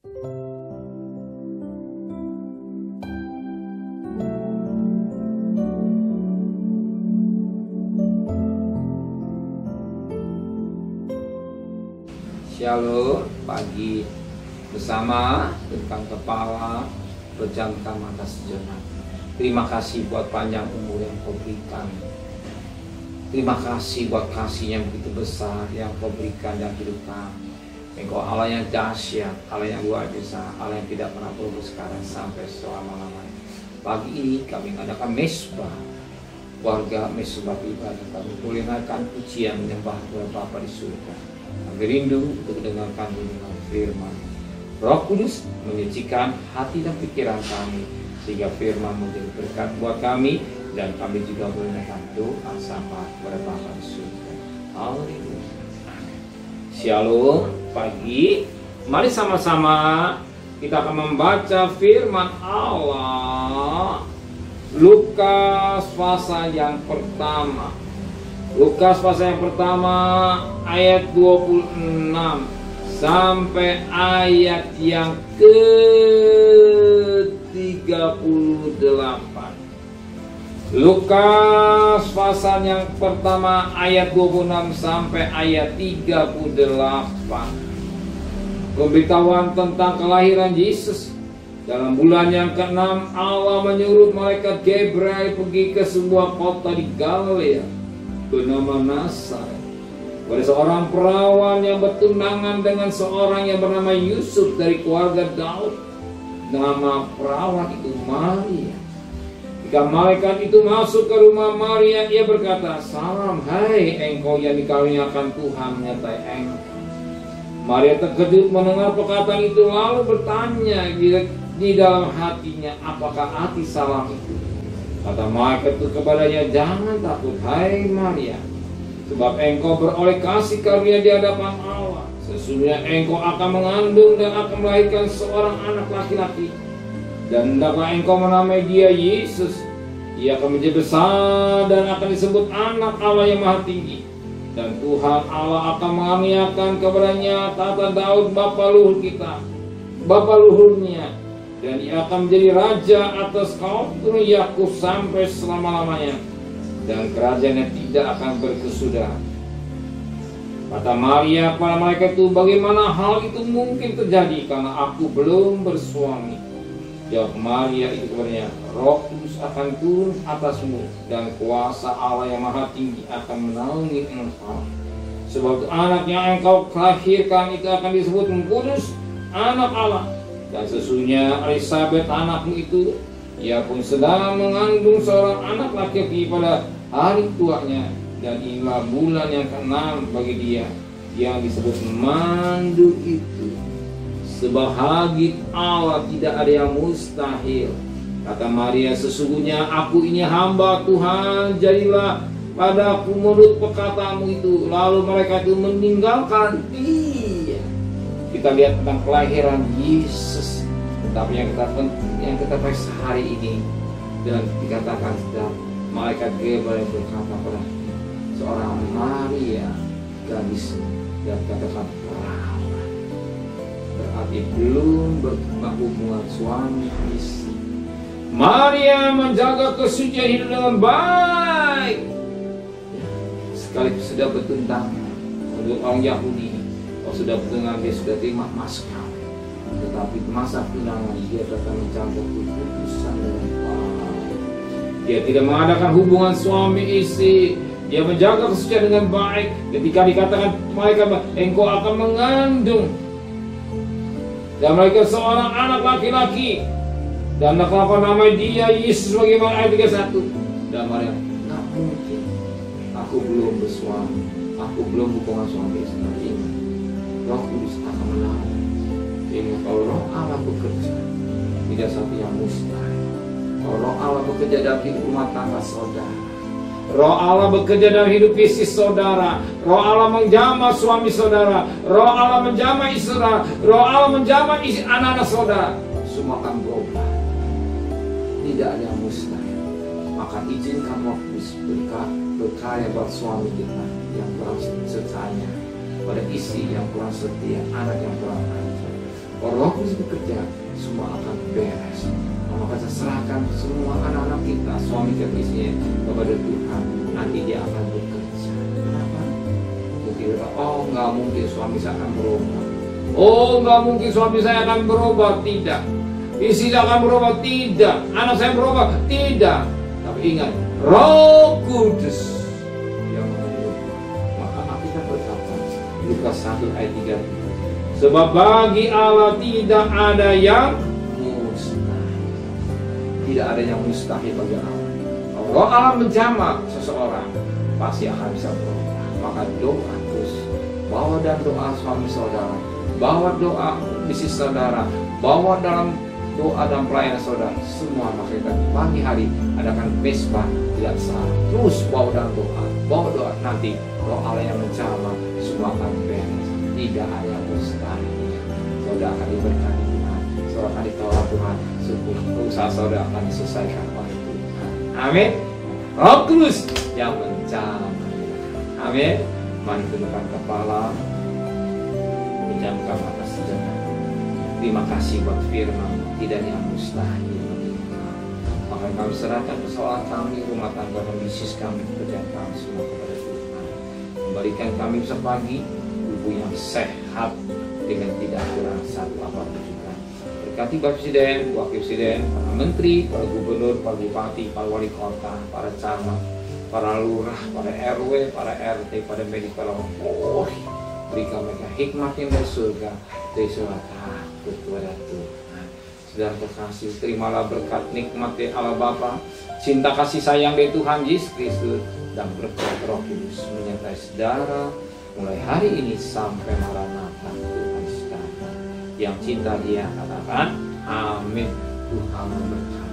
Shalom, pagi bersama tentang kepala, pejamkan mata sejenak. Terima kasih buat panjang umur yang Kau berikan. Terima kasih buat kasih yang begitu besar yang Kau berikan dalam hidup kami. Engkau Allah yang dahsyat, Allah yang luar biasa, Allah yang tidak pernah berubah sekarang sampai selama-lamanya. Pagi ini kami mengadakan mesbah, warga mesbah ibadah. Kami boleh menaikkan pujian menyembah kepada Bapa di surga. Kami rindu untuk mendengarkan dengan firman. Roh Kudus menyucikan hati dan pikiran kami sehingga firman menjadi berkat buat kami dan kami juga boleh menaikkan doa sapa kepada Bapa di surga. Haleluya. Shalom, pagi. Mari sama-sama kita akan membaca firman Allah. Lukas pasal yang pertama. Lukas pasal yang pertama ayat 26 sampai ayat yang ke-38. Lukas pasal yang pertama ayat 26 sampai ayat 38. Pemberitahuan tentang kelahiran Yesus. Dalam bulan yang ke-6 Allah menyuruh malaikat Gabriel pergi ke sebuah kota di Galilea bernama Nazaret, pada seorang perawan yang bertunangan dengan seorang yang bernama Yusuf dari keluarga Daud. Nama perawan itu Maria. Ketika malaikat itu masuk ke rumah Maria, ia berkata, "Salam, hai engkau yang dikaruniakan Tuhan menyertai engkau." Maria terkejut mendengar perkataan itu, lalu bertanya di dalam hatinya, apakah arti salam itu? Kata malaikat itu kepadanya, "Jangan takut, hai Maria, sebab engkau beroleh kasih karunia di hadapan Allah. Sesungguhnya engkau akan mengandung dan akan melahirkan seorang anak laki-laki, dan hendaklah engkau menamai dia Yesus. Ia akan menjadi besar dan akan disebut Anak Allah yang Maha Tinggi. Dan Tuhan Allah akan mengaruniakan kepadanya tahta Daud bapa luhurnya, dan ia akan menjadi raja atas kaum turun Yakub sampai selama-lamanya, dan kerajaannya tidak akan berkesudahan." Kata Maria kepada malaikat itu, "Bagaimana hal itu mungkin terjadi karena aku belum bersuami?" Jawab Maria itu kepadanya, "Roh Kudus akan turun atasmu, dan kuasa Allah yang Maha Tinggi akan menaungi engkau. Sebab anak yang engkau lahirkan itu akan disebut kudus, anak Allah. Dan sesungguhnya Elisabet anakmu itu, ia pun sedang mengandung seorang anak laki-laki pada hari tuanya, dan inilah bulan yang ke-6 bagi dia yang disebut mandu itu. Sebab bagi Allah tidak ada yang mustahil." Kata Maria, "Sesungguhnya aku ini hamba Tuhan, jadilah padaku menurut perkataanmu itu." Lalu mereka itu meninggalkan dia. Kita lihat tentang kelahiran Yesus, tetapi yang kita bahas hari ini, dan dikatakan sedang malaikat Gabriel berkata pada seorang Maria, gadis, dan katakan perawan, berarti belum berkembang hubungan suami istri. Maria menjaga kesucian hidup dengan baik, sekaligus sudah bertunangan. Untuk orang Yahudi, kalau sudah bertunangan dia sudah terima mas kawin, tetapi masa tunangan dia tetap menjaga keputusan dengan baik. Dia tidak mengadakan hubungan suami istri. Dia menjaga kesucian dengan baik. Ketika dikatakan malaikat, "Engkau akan mengandung dan melahirkan seorang anak laki-laki, dan apa namanya dia Yesus," bagaimana ayat 31. Dan Maria, "Nggak mungkin, aku belum bersuami, aku belum hubungan suami istri." Ini Roh Kudus akan menaungi. Ini kalau Roh Allah bekerja, tidak satu yang mustahil. Kalau Roh Allah bekerja dalam rumah tangga saudara, Roh Allah bekerja dalam hidup bisnis saudara, Roh Allah menjamah suami saudara, Roh Allah menjamah istri saudara, Roh Allah menjamah anak-anak saudara, semua akan berubah. Tidak ada yang mustahil. Maka izinkan Roh Kudus berkarya buat suami kita yang kurang setianya, pada istri yang kurang setia, anak yang kurang ajar. Kalau Roh Kudus bekerja, semua akan beres. Maka saya serahkan semua anak-anak kita, suami dan istrinya kepada Tuhan. Nanti dia akan bekerja. Kenapa? Mungkin nggak mungkin suami saya akan berubah. Nggak mungkin suami saya akan berubah. Tidak. Istri saya akan berubah. Tidak. Anak saya berubah. Tidak. Tapi ingat, Roh Kudus yang mengubah. Maka Alkitab berkata, Lukas 1 ayat 3. Sebab bagi Allah tidak ada yang mustahil. Tidak ada yang mustahil bagi Allah. Kalau Allah menjamah seseorang, pasti akan bisa berubah. Maka doa terus, bawa dan doa suami saudara, bawa doa bisnis saudara, bawa dalam doa dan pelayanan saudara. Semua maksudnya pagi hari adakan mesbah, tidak salah. Terus bawa dalam doa, bawa doa, nanti kalau Allah yang menjamah, semua akan beres. Tidak ada yang mustahil. Saudara akan diberkati Tuhan, saudara akan ditolak Tuhan, usaha saudara akan diselesaikan oleh Tuhan. Amin. Roh Kudus yang menjamah. Amin. Mari tundukkan kepala, pejamkan mata sejenak. Terima kasih buat firman, tidak ada yang mustahil bagi Tuhan. Maka kami serahkan persoalan kami, rumah tangga dan bisnis kami, pekerjaan kami semua kepada Tuhan. Kembalikan kami besok pagi yang sehat dengan tidak kurang satu apapun juga. Berkati Bapak Presiden, Wakil Presiden, para Menteri, para Gubernur, para Bupati, para Wali Kota, para camat, para lurah, para RW, para RT, para medis, para Polri. Berikan mereka hikmat yang dari surga, dari surga takut kepada Tuhan. Saudara terkasih, terimalah berkat nikmat dari Allah Bapa, cinta kasih sayang dari Tuhan Yesus Kristus, dan berkat Roh Kudus menyertai saudara mulai hari ini sampai Maranatha Tuhan sekalian. Yang cinta dia katakan amin. Tuhan memberkati.